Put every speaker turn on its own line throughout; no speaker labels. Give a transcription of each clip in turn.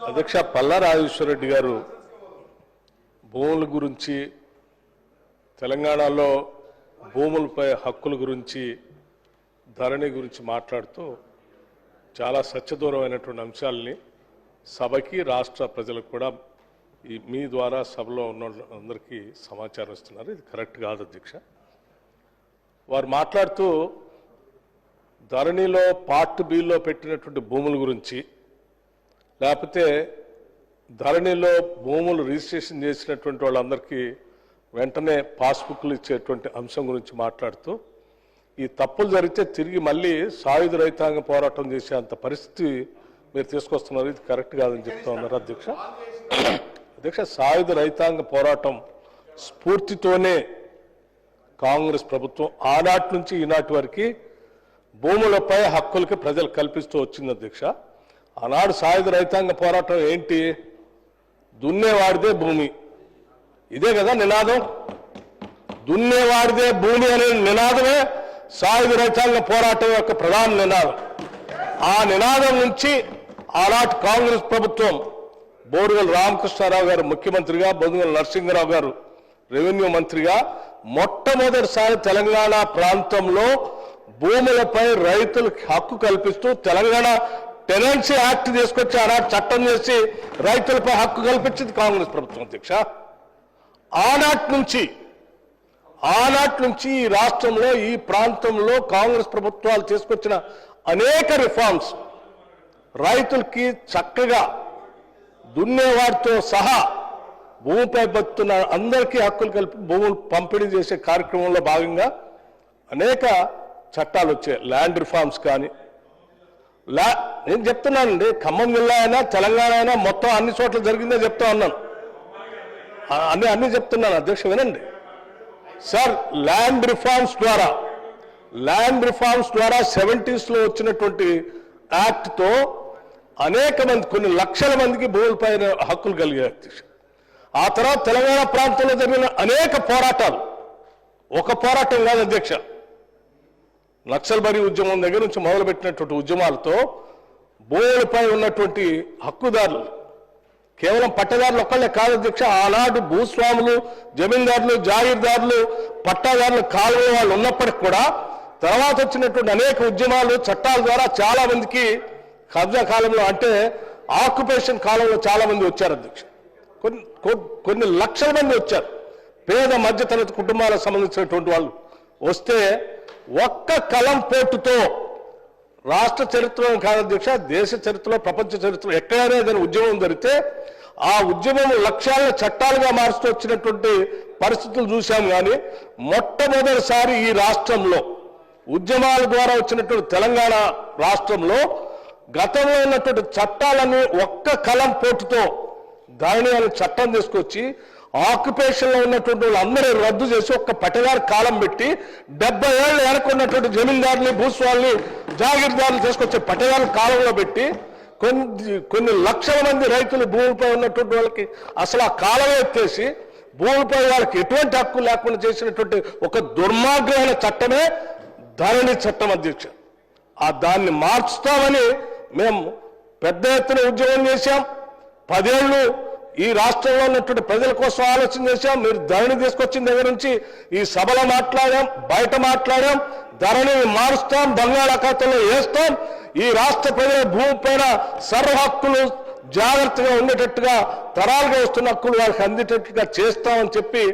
అధ్యక్ష పల్లా రాజేశ్వరరెడ్డి గారు భూముల గురించి తెలంగాణలో భూములపై హక్కుల గురించి ధరణి గురించి మాట్లాడుతూ చాలా సత్యదూరమైనటువంటి అంశాలని సభకి రాష్ట్ర ప్రజలకు కూడా మీ ద్వారా సభలో ఉన్న అందరికీ సమాచారం ఇస్తున్నారు. ఇది కరెక్ట్ కాదు అధ్యక్ష. వారు మాట్లాడుతూ ధరణిలో పార్ట్ బిలో పెట్టినటువంటి భూముల గురించి లేకపోతే ధరణిలో భూములు రిజిస్ట్రేషన్ చేసినటువంటి వాళ్ళందరికీ వెంటనే పాస్బుక్లు ఇచ్చేటువంటి అంశం గురించి మాట్లాడుతూ ఈ తప్పులు జరిగితే తిరిగి మళ్ళీ సాయుధ రైతాంగ పోరాటం చేసే అంత పరిస్థితి మీరు తీసుకొస్తున్నారు. ఇది కరెక్ట్ కాదని చెప్తా ఉన్నారు అధ్యక్ష. అధ్యక్ష, సాయుధ రైతాంగ పోరాటం స్ఫూర్తితోనే కాంగ్రెస్ ప్రభుత్వం ఆనాటి నుంచి ఈనాటి వరకు భూములపై హక్కులకి ప్రజలు కల్పిస్తూ వచ్చింది అధ్యక్ష. ఆనాడు సాయుధ రైతాంగ పోరాటం ఏంటి? దున్నేవాడిదే భూమి, ఇదే కదా నినాదం. దున్నేవాడిదే భూమి అనే నినాదమే సాయుధ రైతాంగ పోరాటం యొక్క ప్రధాన నినాదం. ఆ నినాదం నుంచి ఆనాటి కాంగ్రెస్ ప్రభుత్వం బోరుగల్ రామకృష్ణారావు గారు ముఖ్యమంత్రిగా, బొద్దుగల నరసింహరావు గారు రెవెన్యూ మంత్రిగా మొట్టమొదటిసారి తెలంగాణ ప్రాంతంలో భూములపై రైతులకు హక్కు కల్పిస్తూ తెలంగాణ టెనెన్సీ యాక్ట్ తీసుకొచ్చి ఆనాడు చట్టం చేసి రైతులపై హక్కు కల్పించింది కాంగ్రెస్ ప్రభుత్వం అధ్యక్ష. ఆనాటి నుంచి ఈ రాష్ట్రంలో ఈ ప్రాంతంలో కాంగ్రెస్ ప్రభుత్వాలు తీసుకొచ్చిన అనేక రిఫార్మ్స్ రైతులకి చక్కగా దున్నేవాడితో సహా భూమిపై బతున్న అందరికీ హక్కులు కలిపి భూములు పంపిణీ చేసే కార్యక్రమంలో భాగంగా అనేక చట్టాలు వచ్చాయి. ల్యాండ్ రిఫార్మ్స్ కానీ నేను చెప్తున్నానండి, ఖమ్మం జిల్లా అయినా తెలంగాణ అయినా మొత్తం అన్ని చోట్ల జరిగిందే చెప్తా ఉన్నాను. అన్ని చెప్తున్నాను అధ్యక్ష, వినండి సార్. ల్యాండ్ రిఫార్మ్స్ ద్వారా 70s వచ్చినటువంటి యాక్ట్తో అనేక మంది, కొన్ని లక్షల మందికి భూములపైన హక్కులు కలిగాయి అధ్యక్ష. ఆ తర్వాత తెలంగాణ ప్రాంతంలో జరిగిన అనేక పోరాటాలు, ఒక పోరాటం కాదు అధ్యక్ష, నక్సల్బరీ ఉద్యమం దగ్గర నుంచి మొదలుపెట్టినటువంటి ఉద్యమాలతో భూములపై ఉన్నటువంటి హక్కుదారులు కేవలం పట్టదారులు ఒక్కళ్ళే కాదు అధ్యక్ష. ఆనాడు భూస్వాములు, జమీందారులు, జాగీర్దారులు, పట్టాదారులు, కాలువ వాళ్ళు ఉన్నప్పటికీ కూడా తర్వాత వచ్చినటువంటి అనేక ఉద్యమాలు, చట్టాల ద్వారా చాలా మందికి కబ్జా కాలంలో అంటే ఆక్యుపేషన్ కాలంలో చాలా మంది వచ్చారు అధ్యక్ష. కొన్ని లక్షల మంది వచ్చారు. పేద మధ్యతరగతి కుటుంబాలకు సంబంధించినటువంటి వాళ్ళు వస్తే ఒక్క కలం పోటుతో రాష్ట్ర చరిత్రలో కాదు అధ్యక్ష, దేశ చరిత్రలో, ప్రపంచ చరిత్రలో ఎక్కడైనా ఏదైనా ఉద్యమం జరిగితే ఆ ఉద్యమం లక్ష్యాలను చట్టాలుగా మారుస్తూ వచ్చినటువంటి పరిస్థితులు చూశాం. కానీ మొట్టమొదటిసారి ఈ రాష్ట్రంలో ఉద్యమాల ద్వారా వచ్చినటువంటి తెలంగాణ రాష్ట్రంలో గతంలో ఉన్నటువంటి చట్టాలను ఒక్క కలం పోటుతో దాని అనే చట్టం తీసుకొచ్చి ఆక్యుపేషన్లో ఉన్నటువంటి వాళ్ళందరూ రద్దు చేసి ఒక్క పట్టదారు కాలం పెట్టి 70 ఏళ్ళు వెనకున్నటువంటి జమీందారుని, భూస్వాముల్ని, జాగీర్దారులు తీసుకొచ్చే పట్టదారు కాలంలో పెట్టి కొన్ని లక్షల మంది రైతులు భూమిపై ఉన్నటువంటి వాళ్ళకి అసలు ఆ కాలం ఎత్తేసి భూమిపై వాళ్ళకి ఎటువంటి హక్కు లేకుండా చేసినటువంటి ఒక దుర్మార్గమైన చట్టమే ధరణి చట్టం అధ్యక్ష. దాన్ని మార్చుతామని మేము పెద్ద ఎత్తున ఉద్యమం చేశాం. 10 ఏళ్ళు ఈ రాష్ట్రంలో ఉన్నటువంటి ప్రజల కోసం ఆలోచన చేశాం. మీరు ధరణి తీసుకొచ్చిన దగ్గర నుంచి ఈ సభలో మాట్లాడాం, బయట మాట్లాడాం. ధరణిని మారుస్తాం, బంగాళాఖాతంలో వేస్తాం. ఈ రాష్ట్ర ప్రజల భూమి పైన సర్వ హక్కులు జాగ్రత్తగా ఉండేటట్టుగా, తరాలుగా వస్తున్న హక్కులు వాళ్ళకి అందేటట్టుగా చేస్తామని చెప్పి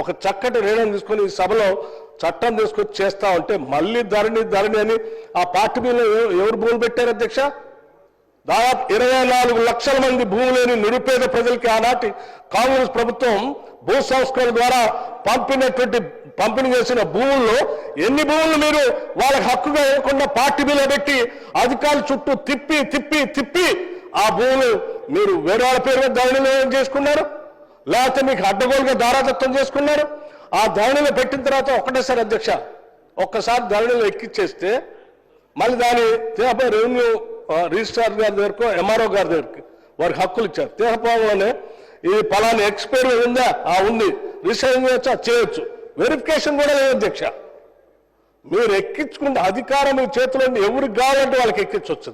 ఒక చక్కటి నిర్ణయం తీసుకొని ఈ సభలో చట్టం తీసుకొచ్చి చేస్తామంటే మళ్ళీ ధరణి అని ఆ పార్టీ మీద ఎవరు భూములు పెట్టారు అధ్యక్ష? దాదాపు 24 లక్షల మంది భూమి లేని నిరుపేద ప్రజలకి ఆనాటి కాంగ్రెస్ ప్రభుత్వం భూ సంస్కరణ ద్వారా పంపిణీ చేసిన భూముల్లో ఎన్ని భూములు మీరు వాళ్ళకి హక్కుగా ఇవ్వకుండా పార్టీ బిల్లు పెట్టి అధికారుల చుట్టూ తిప్పి ఆ భూములు మీరు వేరే వాళ్ళ పేరు మీద ధరణిలో చేసుకున్నారు, లేకపోతే మీకు అడ్డగోలుగా దారాదత్తం చేసుకున్నారు. ఆ ధరణిలో పెట్టిన తర్వాత ఒకటేసారి అధ్యక్ష, ఒక్కసారి ధరణిలో ఎక్కిచ్చేస్తే మళ్ళీ దాని తేపై రెవెన్యూ రిజిస్ట్రార్ గారి దగ్గరకు, ఎంఆర్ఓ గారి దగ్గరికి వారికి హక్కులు ఇచ్చారు. తేహపాలనే ఇది పలానా ఎక్స్పైరీ ఉందా? ఉంది. రిజిస్ట్రేషన్ చేయొచ్చు. వెరిఫికేషన్ కూడా లేదు అధ్యక్ష. మీరు ఎక్కించుకుంటే అధికారం మీ చేతిలో ఎవరికి కావాలంటే వాళ్ళకి ఎక్కించవచ్చు.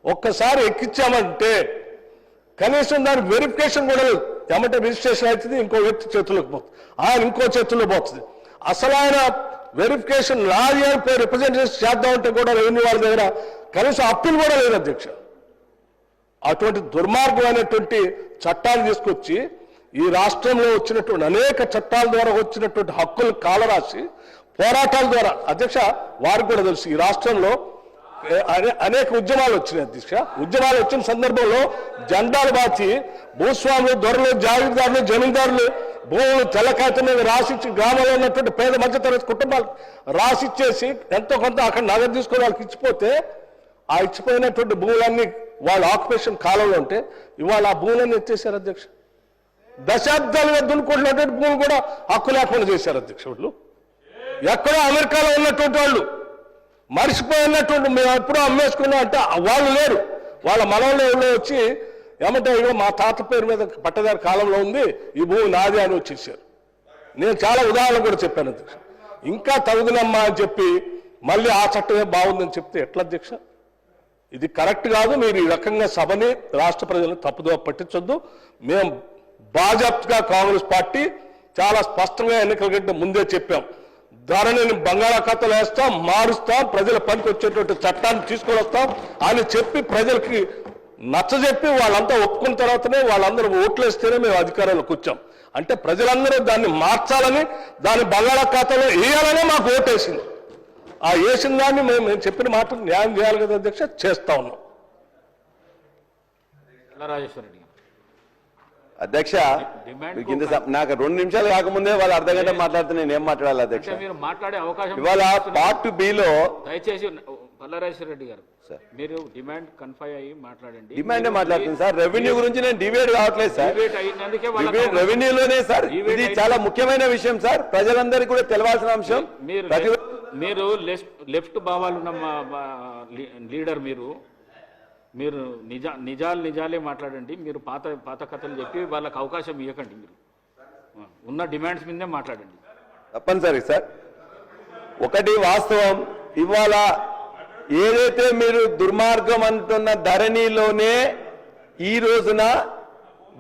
ఒక్కసారి ఎక్కించామంటే కనీసం దానికి వెరిఫికేషన్ కూడా లేదు. ఏమంటే రిజిస్ట్రేషన్ అవుతుంది, ఇంకో వ్యక్తి చేతుల్లోకి పోతుంది, ఆయన ఇంకో చేతుల్లో పోతుంది. అసలు ఆయన వెరిఫికేషన్ నాది అని పోయి రిప్రజెంటేషన్ చేద్దామంటే కూడా రెవెన్యూ వాళ్ళ దగ్గర కనీసం అప్పీల్ కూడా లేదు అధ్యక్ష. అటువంటి దుర్మార్గమైనటువంటి చట్టాలు తీసుకొచ్చి ఈ రాష్ట్రంలో వచ్చినటువంటి అనేక చట్టాల ద్వారా వచ్చినటువంటి హక్కులు కాలరాసి పోరాటాల ద్వారా అధ్యక్ష వారికి కూడా తెలుసు ఈ రాష్ట్రంలో అనేక ఉద్యమాలు వచ్చినాయి అధ్యక్ష. ఉద్యమాలు వచ్చిన సందర్భంలో జెండాలు మార్చి భూస్వాములు, దొరలు, జాగీర్దారులు, జమీందారులు భూములు తెల్లకాయత మీద రాసిచ్చి గ్రామంలో ఉన్నటువంటి పేద మధ్యతరగతి కుటుంబాలు రాసిచ్చేసి ఎంతో కొంత అక్కడ నగదు తీసుకొని వాళ్ళకి ఇచ్చిపోతే ఆ ఇచ్చిపోయినటువంటి భూములన్నీ వాళ్ళ ఆక్యుపేషన్ కాలంలో ఉంటే ఇవాళ ఆ భూములన్నీ ఎత్తేసారు అధ్యక్ష. దశాబ్దాలుగా దున్నుకుంటున్నటువంటి భూములు కూడా హక్కు లేకుండా చేశారు అధ్యక్ష. వాళ్ళు ఎక్కడో అమెరికాలో ఉన్నటువంటి వాళ్ళు మరిచిపోయినటువంటి మేము ఎప్పుడో అమ్మేసుకున్నాం అంటే వాళ్ళు లేరు. వాళ్ళ మనవలో వచ్చి ఏమంటే ఇగో మా తాత పేరు మీద పట్టదారి కాలంలో ఉంది, ఈ భూమి నాది అని వచ్చేసారు. నేను చాలా ఉదాహరణలు కూడా చెప్పాను అధ్యక్ష. ఇంకా తగుదనమ్మా అని చెప్పి మళ్ళీ ఆ చట్టమే బాగుందని చెప్తే ఎట్లా అధ్యక్ష? ఇది కరెక్ట్ కాదు. మీరు ఈ రకంగా సభని రాష్ట్ర ప్రజలను తప్పుదోవ పట్టించొద్దు. మేము బాజాప్తుగా కాంగ్రెస్ పార్టీ చాలా స్పష్టంగా ఎన్నికల కంటే ముందే చెప్పాం, ధరని బంగాళాఖాతంలో వేస్తాం, మారుస్తాం, ప్రజల పనికి వచ్చేటువంటి చట్టాన్ని తీసుకొని వస్తాం అని చెప్పి ప్రజలకి నచ్చజెప్పి వాళ్ళంతా ఒప్పుకున్న తర్వాతనే వాళ్ళందరూ ఓట్లు వేస్తేనే మేము అధికారంలోకి వచ్చాం. అంటే ప్రజలందరూ దాన్ని మార్చాలని, దాన్ని బంగాళాఖాతంలో వేయాలనే మాకు ఓటేసింది. ఆ వేసిన దాన్ని మేము చెప్పిన మాట న్యాయం చేయాలి కదా అధ్యక్ష, చేస్తా ఉన్నాం.
అధ్యక్ష నాకు 2 నిమిషాలు కాకముందే వాళ్ళు అర్ధ గంట మాట్లాడితే నేను ఏం మాట్లాడాలి అధ్యక్ష?
మాట్లాడే అవకాశం
ఇవాళ పార్ట్ బిలో
దయచేసి పల్లారాజేశ్వర రెడ్డి గారు మీరు డిమాండ్ కన్ఫై అయ్యి మాట్లాడండి.
డిమాండ్ మాట్లాడుతుంది సార్. రెవెన్యూ గురించి నేను డిబేట్ కావట్లేదు సార్. రెవెన్యూలోనే సార్ ఇది చాలా ముఖ్యమైన విషయం సార్, ప్రజలందరికీ కూడా తెలవాల్సిన అంశం.
మీరు లెఫ్ట్ భావాలు ఉన్న లీడర్, మీరు నిజాలే మాట్లాడండి. మీరు పాత కథలు చెప్పి వాళ్ళకి అవకాశం ఇవ్వకండి. మీరు ఉన్న డిమాండ్స్ మీదే మాట్లాడండి.
తప్పనిసరి సార్. ఒకటి వాస్తవం, ఇవాళ ఏదైతే మీరు దుర్మార్గం అంటున్న ధరణిలోనే ఈ రోజున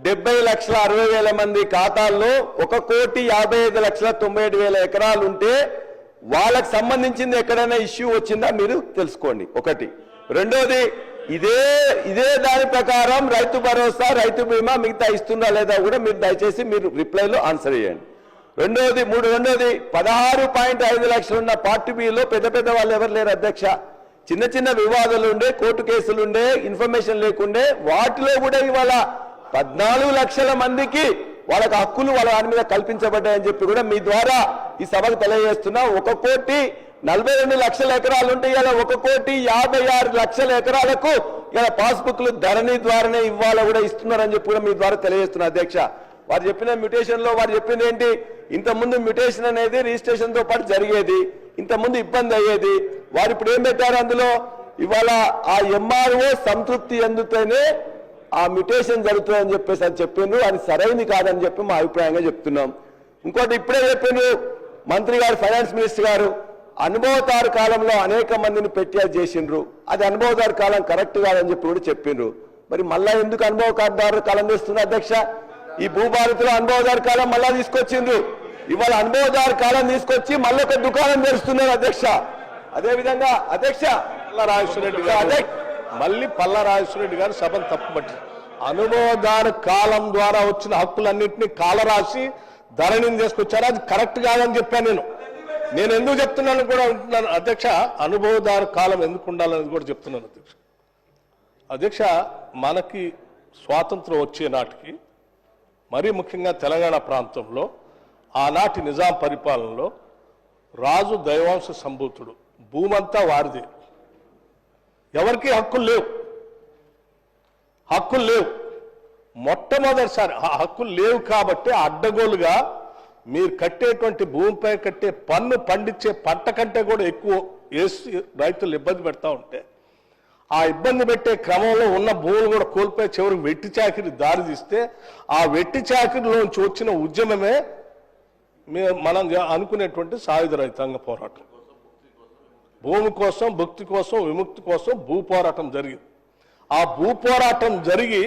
70,60,000 మంది ఖాతాల్లో 1,55,97,000 ఎకరాలు ఉంటే వాళ్ళకి సంబంధించింది ఎక్కడైనా ఇష్యూ వచ్చిందా మీరు తెలుసుకోండి. ఒకటి. రెండోది, ఇదే దాని ప్రకారం రైతు భరోసా, రైతు బీమా మిగతా ఇస్తుందా లేదా కూడా మీరు దయచేసి మీరు రిప్లైలో ఆన్సర్ చేయండి. రెండోది 16.5 లక్షలు ఉన్న పార్టీ బిలో పెద్ద వాళ్ళు ఎవరు లేరు అధ్యక్ష. చిన్న వివాదాలు ఉండే, కోర్టు కేసులు ఉండే, ఇన్ఫర్మేషన్ లేకుండే, వాటిలో కూడా ఇవాళ 14 లక్షల మందికి వాళ్ళకి హక్కులు వాళ్ళ దాని మీద కల్పించబడ్డాయని చెప్పి కూడా మీ ద్వారా ఈ సభకు తెలియజేస్తున్నా. 1,42,00,000 ఎకరాలు ఉంటే ఇలా 1,56,00,000 ఎకరాలకు ఇలా పాస్బుక్లు ధరణి ద్వారానే ఇవ్వాల కూడా ఇస్తున్నారని చెప్పి కూడా మీ ద్వారా తెలియజేస్తున్నా అధ్యక్ష. వారు చెప్పిన మ్యూటేషన్ లో వారు చెప్పింది ఏంటి? ఇంతకుముందు మ్యూటేషన్ అనేది రిజిస్ట్రేషన్ తో పాటు జరిగేది, ఇంతకుముందు ఇబ్బంది అయ్యేది. వారు ఇప్పుడు ఏం పెట్టారు అందులో? ఇవాళ ఆ ఎంఆర్ఓ సంతృప్తి ఎందుతోనే ఆ మ్యూటేషన్ జరుగుతుందని చెప్పేసి అని చెప్పిండ్రు. అది సరైనది కాదని చెప్పి మా అభిప్రాయంగా చెప్తున్నాం. ఇంకోటి ఇప్పుడే చెప్పిండ్రు మంత్రి గారు, ఫైనాన్స్ మినిస్టర్ గారు, అనుభవదారు కాలంలో అనేక మందిని పెట్టి చేసిండ్రు. అది అనుభవదారు కాలం కరెక్ట్ కాదని చెప్పి కూడా చెప్పిండ్రు. మరి మళ్ళా ఎందుకు అనుభవదారు కాలం చేస్తున్నారు అధ్యక్ష? ఈ భూభారతిలో అనుభవదారు కాలం మళ్ళా తీసుకొచ్చిండ్రు. ఇవాళ అనుభవదారు కాలం తీసుకొచ్చి మళ్ళీ ఒక దుకాణం తెరుస్తున్నారు అధ్యక్ష. అదేవిధంగా అధ్యక్ష
పల్లారాజేశ్వరరెడ్డి గారు సభను తప్పుపట్టి అనుభవదారు కాలం ద్వారా వచ్చిన హక్కులన్నింటినీ కాలరాసి ధరణిని తీసుకొచ్చారు. అది కరెక్ట్ కాదని చెప్పాను నేను ఎందుకు చెప్తున్నాను కూడా ఉంటున్నాను అధ్యక్ష. అనుభవదారు కాలం ఎందుకు ఉండాలని కూడా చెప్తున్నాను అధ్యక్ష. మనకి స్వాతంత్రం వచ్చే నాటికి, మరీ ముఖ్యంగా తెలంగాణ ప్రాంతంలో ఆనాటి నిజాం పరిపాలనలో రాజు దైవాంశ సంభూతుడు, భూమంతా వారిదే, ఎవరికి హక్కులు లేవు. మొట్టమొదటిసారి ఆ హక్కులు లేవు కాబట్టి అడ్డగోలుగా మీరు కట్టేటువంటి భూమిపై కట్టే పన్ను పండించే పంట కంటే కూడా ఎక్కువ వేసి రైతులు ఇబ్బంది పెడతా ఉంటే, ఆ ఇబ్బంది పెట్టే క్రమంలో ఉన్న భూములు కూడా కోల్పోయి చివరికి వెట్టి చాకిరి దారి తీస్తే, ఆ వెట్టి చాకిరిలోంచి వచ్చిన ఉద్యమమే మనం అనుకునేటువంటి సాయుధ రైతాంగ పోరాటం. భూమి కోసం, భుక్తి కోసం, విముక్తి కోసం భూ పోరాటం జరిగింది. ఆ భూ పోరాటం జరిగి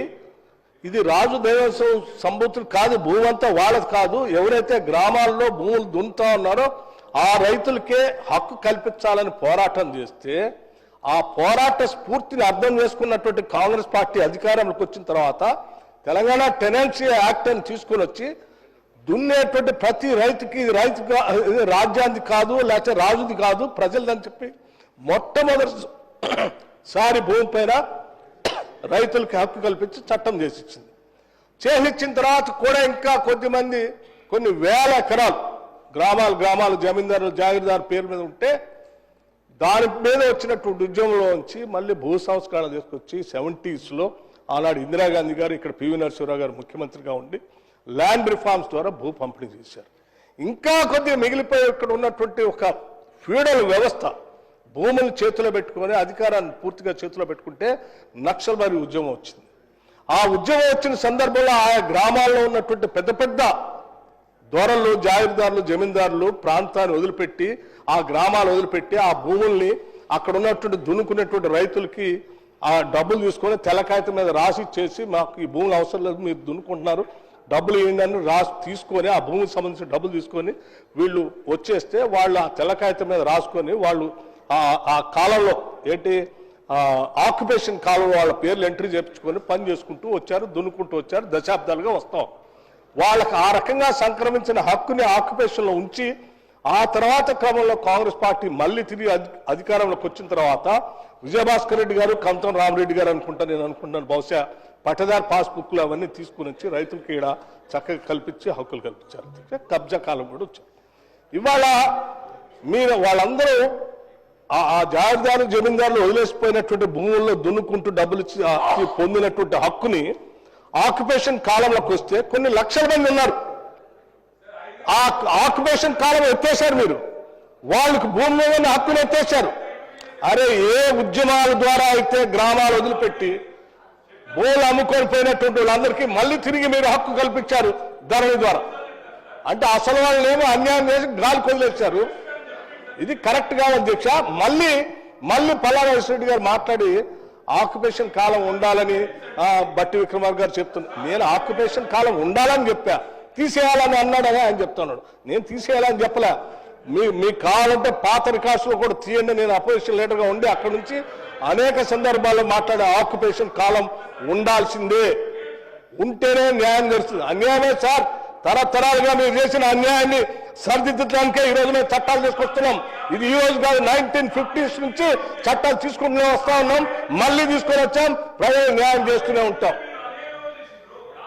ఇది రాజు దేవస్వం సంబూతులు కాదు, భూమి అంతా వాళ్ళది కాదు, ఎవరైతే గ్రామాల్లో భూములు దున్నుతా ఉన్నారో ఆ రైతులకే హక్కు కల్పించాలని పోరాటం చేస్తే ఆ పోరాట స్ఫూర్తిని అర్థం చేసుకున్నటువంటి కాంగ్రెస్ పార్టీ అధికారంలోకి వచ్చిన తర్వాత తెలంగాణ టెనెన్సీ యాక్ట్ అని తీసుకుని వచ్చి దున్నేటువంటి ప్రతి రైతుకి ఇది రాజ్యాన్ని కాదు, లేకపోతే రాజుది కాదు, ప్రజలదని చెప్పి మొట్టమొదటిసారి భూమి పైన రైతులకి హక్కు కల్పించి చట్టం చేసిచ్చిన తర్వాత కూడా ఇంకా కొద్దిమంది కొన్ని వేల ఎకరాలు గ్రామాలు జమీందారులు జాగీర్దారు పేరు మీద ఉంటే దాని మీద వచ్చినటువంటి ఉద్యమంలో నుంచి మళ్ళీ భూ సంస్కరణ తీసుకొచ్చి 70s ఆనాడు ఇందిరాగాంధీ గారు ఇక్కడ పివి నరసింహరావు గారు ముఖ్యమంత్రిగా ఉండి ల్యాండ్ రిఫార్మ్స్ ద్వారా భూ పంపిణీ చేశారు. ఇంకా కొద్దిగా మిగిలిపోయి ఇక్కడ ఉన్నటువంటి ఒక ఫ్యూడల్ వ్యవస్థ భూములను చేతిలో పెట్టుకొని అధికారాన్ని పూర్తిగా చేతిలో పెట్టుకుంటే నక్సల్బరీ ఉద్యమం వచ్చింది. ఆ ఉద్యమం వచ్చిన సందర్భంలో ఆయా గ్రామాల్లో ఉన్నటువంటి పెద్ద దొరలు, జాగీర్దారులు, జమీందారులు ప్రాంతాన్ని వదిలిపెట్టి ఆ గ్రామాలు వదిలిపెట్టి ఆ భూముల్ని అక్కడ ఉన్నటువంటి దున్నుకున్నటువంటి రైతులకి ఆ డబ్బులు తీసుకొని తెల్లకాగితం మీద రాసి ఇచ్చేసి మాకు ఈ భూములు అవసరం లేదు, మీరు దున్నుకుంటున్నారు, డబ్బులు ఏంటని రాసి తీసుకొని ఆ భూమికి సంబంధించిన డబ్బులు తీసుకొని వీళ్ళు వచ్చేస్తే వాళ్ళు ఆ తెల్లకాగితం మీద రాసుకొని వాళ్ళు ఆ కాలంలో ఆక్యుపేషన్ కాలంలో వాళ్ళ పేర్లు ఎంట్రీ చేయించుకొని పని చేసుకుంటూ వచ్చారు, దున్నుకుంటూ వచ్చారు, దశాబ్దాలుగా వస్తాం. వాళ్ళకి ఆ రకంగా సంక్రమించిన హక్కుని ఆక్యుపేషన్లో ఉంచి ఆ తర్వాత క్రమంలో కాంగ్రెస్ పార్టీ మళ్ళీ తిరిగి అధికారంలోకి వచ్చిన తర్వాత విజయభాస్కర్ రెడ్డి గారు, కంతం రామరెడ్డి గారు నేను అనుకుంటాను బహుశా పట్టదారు పాస్బుక్లు అవన్నీ తీసుకుని వచ్చి రైతులకి ఈడ చక్కగా కల్పించి హక్కులు కల్పించారు. కబ్జా కాలం కూడా వచ్చారు. ఇవాళ మీరు వాళ్ళందరూ ఆ జాగీర్దారు, జమీందారులు వదిలేసిపోయినటువంటి భూముల్లో దున్నుకుంటూ డబ్బులు ఇచ్చి పొందినటువంటి హక్కుని ఆక్యుపేషన్ కాలంలోకి వస్తే కొన్ని లక్షల మంది ఉన్నారు. ఆ ఆక్యుపేషన్ కాలం ఎత్తేసారు మీరు, వాళ్ళకి భూమి మీద హక్కును ఎత్తేసారు. అరే ఏ ఉద్యమాల ద్వారా అయితే గ్రామాలు వదిలిపెట్టి భూములు అమ్ముకొని పోయినటువంటి వాళ్ళందరికీ మళ్ళీ తిరిగి మీరు హక్కు కల్పించారు ధరణి ద్వారా. అంటే అసలు వాళ్ళు ఏమో అన్యాయం చేసి గాలికి వదిలేశారు. ఇది కరెక్ట్ కాదు అధ్యక్ష. మళ్ళీ పల్లా రెడ్డి గారు మాట్లాడి ఆక్యుపేషన్ కాలం ఉండాలని బట్టి విక్రమార్క గారు చెప్తున్నారు. నేను ఆక్యుపేషన్ కాలం ఉండాలని చెప్పా, తీసేయాలని అన్నాడని ఆయన చెప్తున్నాడు. నేను తీసేయాలని చెప్పలే. మీకు కావాలంటే పాత రికార్డ్స్లో కూడా తీయండి. నేను అపోజిషన్ లీడర్గా ఉండి అక్కడ నుంచి అనేక సందర్భాల్లో మాట్లాడే ఆక్యుపేషన్ కాలం ఉండాల్సిందే, ఉంటేనే న్యాయం జరుగుతుంది. అన్యాయమే సార్, తరతరాలుగా మీరు చేసిన అన్యాయాన్ని సరిదిద్దడానికే ఈ రోజు మేము చట్టాలు తీసుకొస్తున్నాం. ఇది ఈ రోజు కాదు, 1950s నుంచి చట్టాలు తీసుకుంటూనే వస్తా ఉన్నాం, మళ్ళీ తీసుకొని వచ్చాం, ప్రజలు న్యాయం చేస్తూనే ఉంటాం.